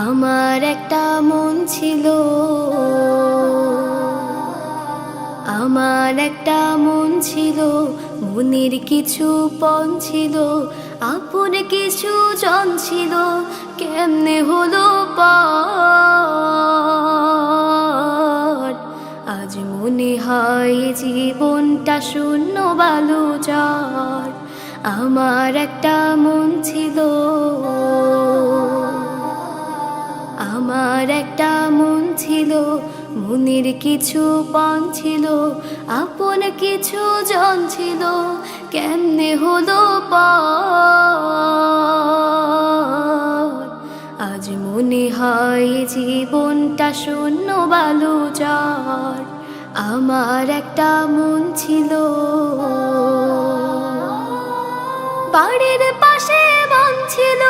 আমার একটা মন ছিল, আমার একটা মন ছিল, মনের কিছু পণ ছিল, আপন কিছু জন ছিল, কেমনে হলো পার। আজ মনে হয় জীবনটা শূন্য বালুচর। আমার একটা মন ছিল, আমার একটা মন ছিল, মনের কিছু পণ ছিল, আপন কিছু জন ছিল, কেমনে হলো পার। আজ মনে হয় জীবনটা শূন্য বালুচর। আমার একটা মন ছিল, বাড়ির পাশে বন ছিল,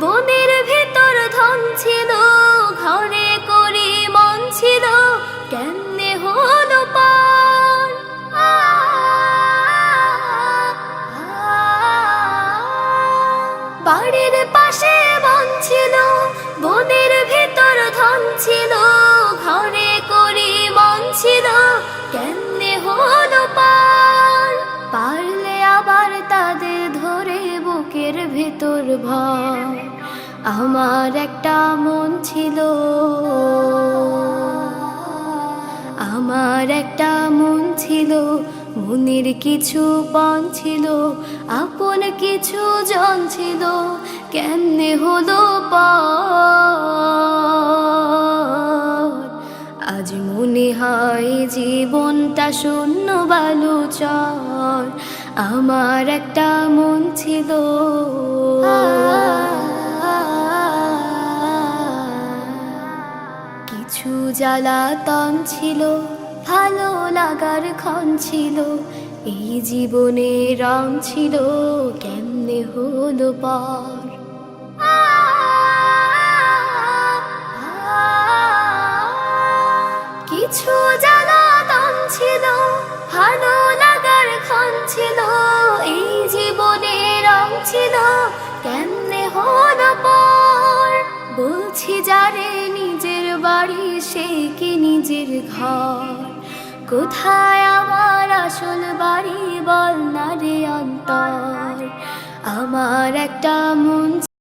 বনের ভিতর ধন ছিল, ঘরে করি মন ছিল, কেমনে হলো পার। বাড়ির পাশে বন ছিল, বনের ভিতর ধন ছিল, ঘরে করি মন ছিল, কেমনে হলো পার। পারলে আবার তাদের ধরে বুকের ভেতর ভর। আমার একটা মন ছিল, আমার একটা মন ছিল, মনের কিছু পণ ছিল, আপন কিছু জন ছিল, কেমনে হলো পার। আজ মনে হয় জীবনটা শূন্য বালুচর। আমার একটা মন ছিল, কিছু জ্বালাতন ছিল, ভালো লাগার ক্ষণ ছিল, এই জীবনে রং ছিল, কেমনে হলো পার। কিছু জ্বালাতন ছিল, ভালো লাগার ক্ষণ ছিল, এই জীবনে রং ছিল, কেমনে হলো পার। বলছি যারে নিজের বাড়ি সে কি নিজের ঘর, কোথায় আমার আসল বাড়ি বল না রে অন্তর। আমার একটা মন